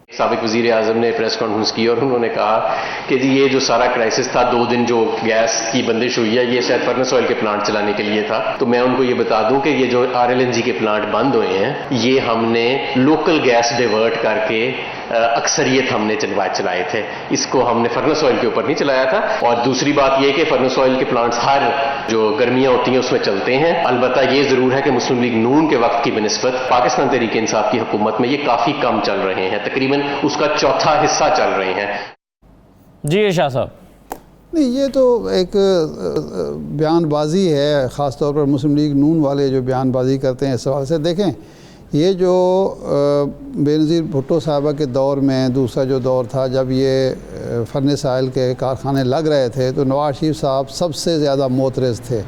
سابق وزیر اعظم نے پریس کانفرنس کی اور انہوں نے کہا کہ جی یہ جو سارا کرائسس تھا 2 دن جو گیس کی بندش ہوئی ہے یہ شاید فرنس آئل کے پلانٹ چلانے کے لیے تھا. تو میں ان کو یہ بتا دوں کہ یہ جو RLNG کے پلانٹ بند ہوئے ہیں یہ ہم نے لوکل گیس ڈیورٹ کر کے اکثریت ہم نے چلائے تھے. اس کو ہم نے فرنس آئل کے اوپر نہیں چلایا تھا. اور دوسری بات یہ کہ فرنس آئل کے پلانٹس ہر جو گرمیاں ہوتی ہیں اس میں چلتے ہیں. البتہ یہ ضرور ہے کہ مسلم لیگ نون کے وقت کی بنسبت پاکستان تحریک انصاف کی حکومت میں یہ کافی کم چل رہے ہیں, تقریباً اس کا 4تھا حصہ چل رہے ہیں. جی شاہ صاحب. نہیں, یہ تو ایک بیان بازی ہے, خاص طور پر مسلم لیگ نون والے جو بیان بازی کرتے ہیں اس سوال سے. دیکھیں یہ جو بے نظیر بھٹو صاحبہ کے دور میں دوسرا جو دور تھا جب یہ فرنس آئل کے کارخانے لگ رہے تھے تو نواز شریف صاحب سب سے زیادہ معترض تھے,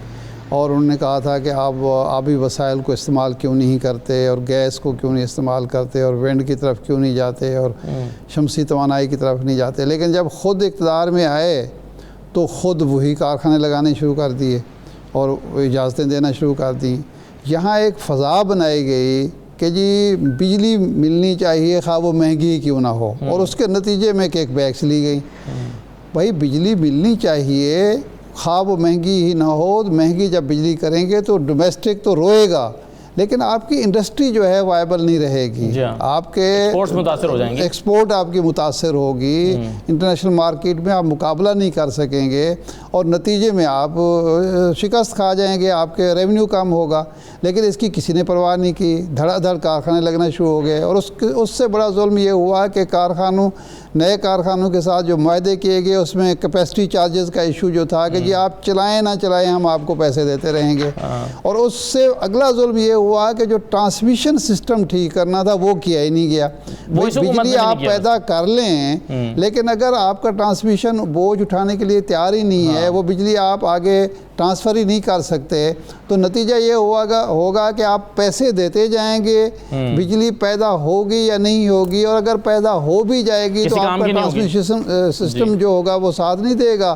اور انہوں نے کہا تھا کہ آپ آبی وسائل کو استعمال کیوں نہیں کرتے, اور گیس کو کیوں نہیں استعمال کرتے, اور ونڈ کی طرف کیوں نہیں جاتے, اور شمسی توانائی کی طرف نہیں جاتے. لیکن جب خود اقتدار میں آئے تو خود وہی کارخانے لگانے شروع کر دیے اور اجازتیں دینا شروع کر دیں. یہاں ایک فضا بنائی گئی کہ جی بجلی ملنی چاہیے خواہ وہ مہنگی کیوں نہ ہو, اور اس کے نتیجے میں کیک بیکس لی گئی. بھائی بجلی ملنی چاہیے خواہ وہ مہنگی ہی نہ ہو. مہنگی جب بجلی کریں گے تو ڈومیسٹک تو روئے گا, لیکن آپ کی انڈسٹری جو ہے وائبل نہیں رہے گی. آپ کے متاثر ہو جائیں گے, ایکسپورٹ آپ کی متاثر ہوگی, انٹرنیشنل مارکیٹ میں آپ مقابلہ نہیں کر سکیں گے, اور نتیجے میں آپ شکست کھا جائیں گے, آپ کے ریونیو کم ہوگا. لیکن اس کی کسی نے پرواہ نہیں کی, دھڑا دھڑ کارخانے لگنا شروع ہو گئے. اور اس سے بڑا ظلم یہ ہوا کہ نئے کارخانوں کے ساتھ جو معاہدے کیے گئے اس میں کیپیسٹی چارجز کا ایشو جو تھا کہ جی آپ چلائیں نہ چلائیں ہم آپ کو پیسے دیتے رہیں گے. اور اس سے اگلا ظلم یہ ہوا کہ جو ٹرانسمیشن سسٹم ٹھیک کرنا تھا وہ کیا ہی نہیں گیا. بجلی آپ پیدا کر لیں لیکن اگر آپ کا ٹرانسمیشن بوجھ اٹھانے کے لیے تیار ہی نہیں ہے, وہ بجلی آپ آگے ٹرانسفر ہی نہیں کر سکتے, تو نتیجہ یہ ہوگا کہ آپ پیسے دیتے جائیں گے, بجلی پیدا ہوگی یا نہیں ہوگی, اور اگر پیدا ہو بھی جائے گی تو آپ کا ٹرانسمیشن سسٹم جو ہوگا وہ ساتھ نہیں دے گا.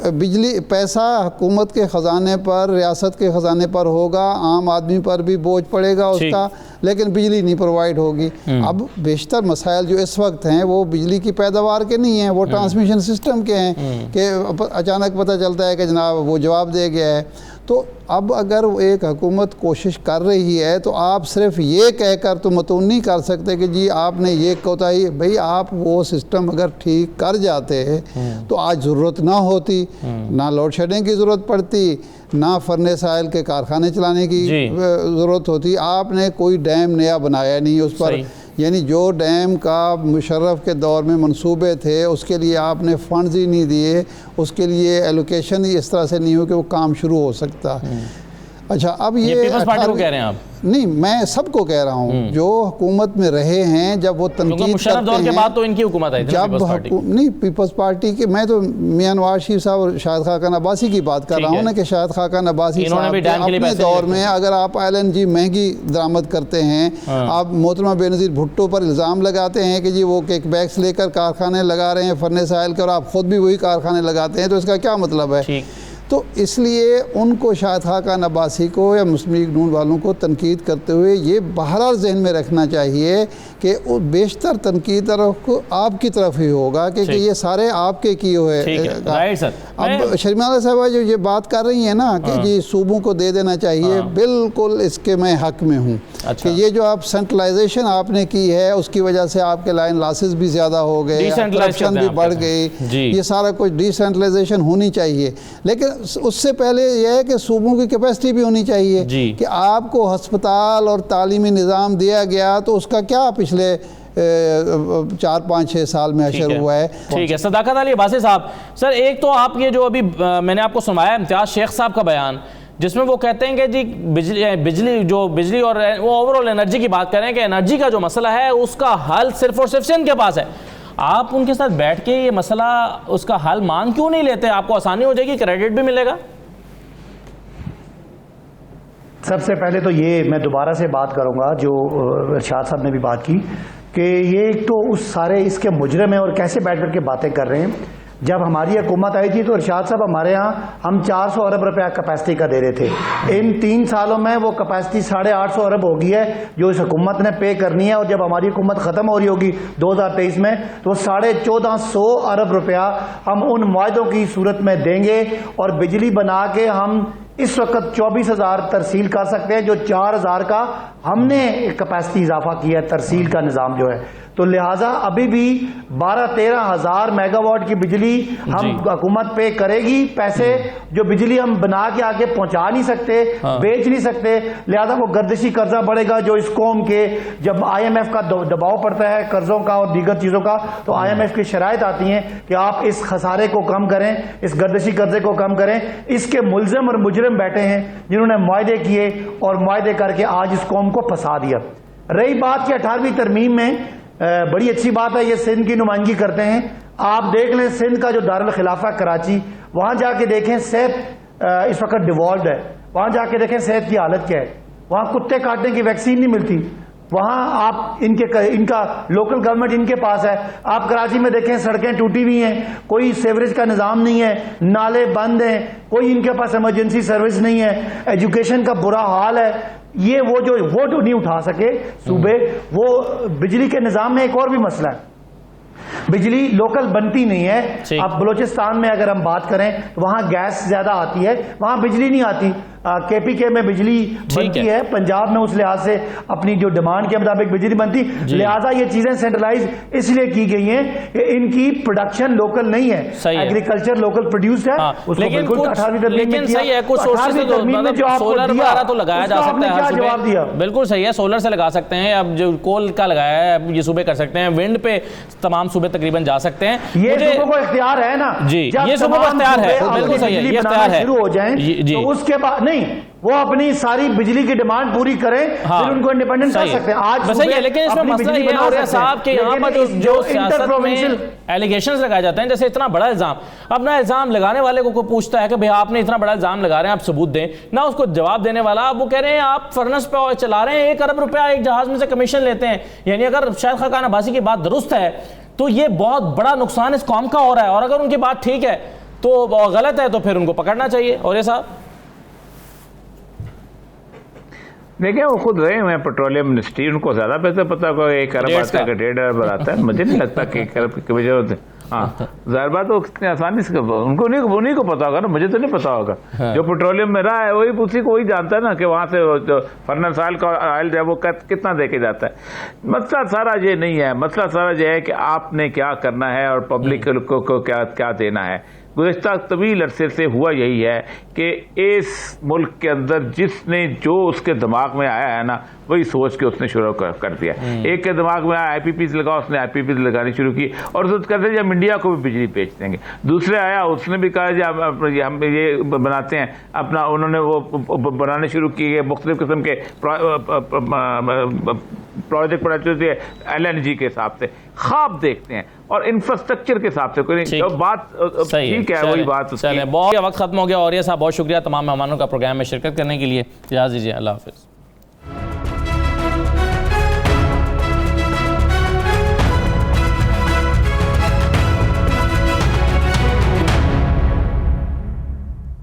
بجلی پیسہ حکومت کے خزانے پر, ریاست کے خزانے پر ہوگا, عام آدمی پر بھی بوجھ پڑے گا اس کا, لیکن بجلی نہیں پرووائڈ ہوگی. اب بیشتر مسائل جو اس وقت ہیں وہ بجلی کی پیداوار کے نہیں ہیں, وہ ٹرانسمیشن سسٹم کے ہیں کہ اچانک پتہ چلتا ہے کہ جناب وہ جواب دے گیا ہے. تو اب اگر ایک حکومت کوشش کر رہی ہے تو آپ صرف یہ کہہ کر تو متون نہیں کر سکتے کہ جی آپ نے یہ کوتاہی, بھئی آپ وہ سسٹم اگر ٹھیک کر جاتے تو آج ضرورت نہ ہوتی, نہ لوڈ شیڈنگ کی ضرورت پڑتی, نہ فرنس آئل کے کارخانے چلانے کی ضرورت ہوتی. آپ نے کوئی ڈیم نیا بنایا نہیں اس پر, یعنی جو ڈیم کا مشرف کے دور میں منصوبے تھے اس کے لیے آپ نے فنڈز ہی نہیں دیے, اس کے لیے ایلوکیشن ہی اس طرح سے نہیں ہو کہ وہ کام شروع ہو سکتا. اچھا اب یہ پیپلز پارٹی کو کہہ رہے ہیں آپ؟ نہیں, میں سب کو کہہ رہا ہوں جو حکومت میں رہے ہیں جب وہ تنقید مشرف دور کے بعد تو ان کی حکومت آئی تھی نہیں پیپلز پارٹی کی. میں تو میاں نواز شریف صاحب اور شاہد خاقان عباسی کی بات کر رہا ہوں نا کہ شاہد خاقان عباسی صاحب اپنے دور میں اگر آپ LNG مہنگی درآمد کرتے ہیں, آپ محترمہ بے نظیر بھٹو پر الزام لگاتے ہیں کہ جی وہ کیک بیکس لے کر کارخانے لگا رہے ہیں فرنس آئل کے, اور آپ خود بھی وہی کارخانے لگاتے ہیں, تو اس کا کیا مطلب ہے؟ تو اس لیے ان کو شاہد خاقان عباسی کو یا مسلم لیگ نون والوں کو تنقید کرتے ہوئے یہ بہرحال ذہن میں رکھنا چاہیے کہ بیشتر تنقید آپ کی طرف ہی ہوگا کہ یہ سارے آپ کے کیے ہوئے. اب شرمیلا صاحبہ جو یہ بات کر رہی ہیں نا کہ جی صوبوں کو دے دینا چاہیے, بالکل اس کے میں حق میں ہوں کہ یہ جو آپ سینٹرلائزیشن آپ نے کی ہے اس کی وجہ سے آپ کے لائن لاسز بھی زیادہ ہو گئے, کرپشن بھی بڑھ گئی, یہ سارا کچھ ڈی سینٹرلائزیشن ہونی چاہیے. لیکن اس سے پہلے یہ ہے کہ صوبوں کی کیپیسٹی بھی ہونی چاہیے کہ آپ کو ہسپتال اور تعلیمی نظام دیا گیا تو اس کا کیا پچھلے 4-5-6 سال میں اشر ہوا ہے. ٹھیک ہے. صداقت علی عباسی صاحب, سر ایک تو آپ یہ جو ابھی میں نے آپ کو سنوایا امتیاز شیخ صاحب کا بیان, جس میں وہ کہتے ہیں کہ جی بجلی اور وہ اوورال انرجی کی بات کریں کہ انرجی کا جو مسئلہ ہے اس کا حل صرف اور صرف سندھ کے پاس ہے. آپ ان کے ساتھ بیٹھ کے یہ مسئلہ اس کا حل مان کیوں نہیں لیتے؟ آپ کو آسانی ہو جائے گی, کریڈٹ بھی ملے گا. سب سے پہلے تو یہ میں دوبارہ سے بات کروں گا جو ارشاد صاحب نے بھی بات کی کہ یہ ایک تو اس کے مجرم ہیں اور کیسے بیٹھ کر کے باتیں کر رہے ہیں. جب ہماری حکومت آئی تھی تو ارشاد صاحب ہمارے ہاں ہم 400 ارب روپیہ کیپیسٹی کا دے رہے تھے. ان 3 سالوں میں وہ کیپیسٹی 850 ارب ہو گئی ہے جو اس حکومت نے پے کرنی ہے, اور جب ہماری حکومت ختم ہو رہی ہوگی 2023 میں تو 1450 ارب روپیہ ہم ان معاہدوں کی صورت میں دیں گے, اور بجلی بنا کے ہم اس وقت 24,000 ترسیل کر سکتے ہیں, جو 4,000 کا ہم نے کیپیسٹی اضافہ کیا ہے ترسیل کا نظام جو ہے. تو لہٰذا ابھی بھی 12-13 ہزار میگا واٹ کی بجلی ہم حکومت پے کرے گی, پیسے جو بجلی ہم بنا کے آگے پہنچا نہیں سکتے, بیچ نہیں سکتے. لہٰذا وہ گردشی قرضہ بڑھے گا جو اس قوم کے, جب IMF کا دباؤ پڑتا ہے قرضوں کا اور دیگر چیزوں کا, تو IMF کی شرائط آتی ہیں کہ آپ اس خسارے کو کم کریں, اس گردشی قرضے کو کم کریں. اس کے ملزم اور مجرم بیٹھے ہیں جنہوں نے معاہدے کیے اور معاہدے کر کے آج اس قوم کو پھنسا دیا. رہی بات کہ 18ویں ترمیم میں بڑی اچھی بات ہے, یہ سندھ کی نمائندگی کرتے ہیں. آپ دیکھ لیں سندھ کا جو دارالخلافہ کراچی, وہاں جا کے دیکھیں صحت اس وقت ڈیوالوڈ ہے, وہاں جا کے دیکھیں صحت کی حالت کیا ہے. وہاں کتے کاٹنے کی ویکسین نہیں ملتی, وہاں آپ ان کا لوکل گورنمنٹ ان کے پاس ہے. آپ کراچی میں دیکھیں سڑکیں ٹوٹی ہوئی ہیں, کوئی سیوریج کا نظام نہیں ہے, نالے بند ہیں, کوئی ان کے پاس ایمرجنسی سروس نہیں ہے, ایجوکیشن کا برا حال ہے. یہ وہ جو ووٹ نہیں اٹھا سکے صوبے, وہ بجلی کے نظام میں ایک اور بھی مسئلہ ہے, بجلی لوکل بنتی نہیں ہے. اب بلوچستان میں اگر ہم بات کریں تو وہاں گیس زیادہ آتی ہے, وہاں بجلی نہیں آتی. KPK میں بجلی بنتی ہے, پنجاب میں اس لحاظ سے اپنی جو ڈیمانڈ کے مطابق بجلی بنتی. لہٰذا یہ چیزیں سینٹرلائز اس لیے کی گئی ہیں کہ ان کی پروڈکشن لوکل نہیں ہے, ایگریکلچر لوکل پروڈیوس ہے. لیکن صحیح ہے, کچھ سورسز سے سولر وغیرہ تو لگایا جا سکتا ہے ہر صوبے, بالکل صحیح ہے, سولر سے لگا سکتے ہیں. اب جو کول کا لگایا ہے اب یہ صوبے کر سکتے ہیں, ونڈ پہ تمام صوبے تقریباً جا سکتے ہیں. یہ صوبوں کو اختیار ہے نا, جی یہ صوبوں کو اختیار ہے, بالکل صحیح ہے, یہ اختیار ہے. شروع ہو جائیں تو اس کے بعد نہیں وہ اپنی ساری بجلی کی ڈیمانڈ پوری کریں, پھر ان کو انڈیپینڈنٹ کر سکتے ہیں. آج صحیح ہے, لیکن اس میں مسئلہ یہ ہے صاحب کہ یہاں پر جو سیاست میں ایلیگیشنز لگائے جاتے ہیں, جیسے اتنا بڑا الزام, اپنا الزام لگانے والے کو پوچھتا ہے کہ بھئی آپ نے اتنا بڑا الزام لگا رہے ہیں, آپ ثبوت دیں, نہ اس کو جواب دینے والا. اب وہ کہہ رہے ہیں آپ فرنس پہ چلا رہے ہیں, 1 ارب روپیہ ایک جہاز میں سے کمیشن لیتے ہیں. یعنی اگر شاہد خاقان عباسی کی بات درست ہے تو یہ بہت بڑا نقصان اس قوم کا ہو رہا ہے, اور اگر ان کی بات ٹھیک ہے تو غلط ہے تو پھر ان کو پکڑنا چاہیے. اور یہ صاحب دیکھیں وہ خود رہے ہوئے ہیں پیٹرولیم منسٹری، ان کو زیادہ بہتر پتا ہوگا 1 ارب آتا ہے کہ 1.5 ارب آتا ہے. مجھے نہیں لگتا کہ 1 ارب کی وجہ ہوتے. ہاں ظاہر بات وہ کتنی آسانی سے ان کو نہیں کو پتا ہوگا نا، مجھے تو نہیں پتا ہوگا. جو پیٹرولیم میں رہا ہے وہی اسی کو وہی جانتا ہے نا کہ وہاں سے فرنس آئل کا آئل جو ہے وہ کتنا دے کے جاتا ہے. مسئلہ سارا یہ نہیں ہے، مسئلہ سارا یہ ہے کہ آپ نے کیا کرنا ہے اور پبلک کو کیا دینا ہے. گزشتہ طویل عرصے سے ہوا یہی ہے کہ اس ملک کے اندر جس نے جو اس کے دماغ میں آیا ہے نا وہی سوچ کے اس نے شروع کر دیا. ایک کے دماغ میں آیا IPPs لگا، اس نے IPPs لگانی شروع کی اور سوچ کرتے ہیں جب انڈیا کو بھی بجلی بیچ دیں گے. دوسرے آیا، اس نے بھی کہا جی ہم یہ بناتے ہیں اپنا، انہوں نے وہ بنانے شروع کیے مختلف قسم کے پروجیکٹ بناتے ہوتے LNG کے حساب سے خواب دیکھتے ہیں اور انفراسٹرکچر کے حساب سے کوئی بات ٹھیک ہے وہی بات. بہت وقت ختم ہو گیا. اور یہ صاحب بہت شکریہ تمام مہمانوں کا پروگرام میں شرکت کرنے کے لیے. اجازت دیجیے، اللہ حافظ.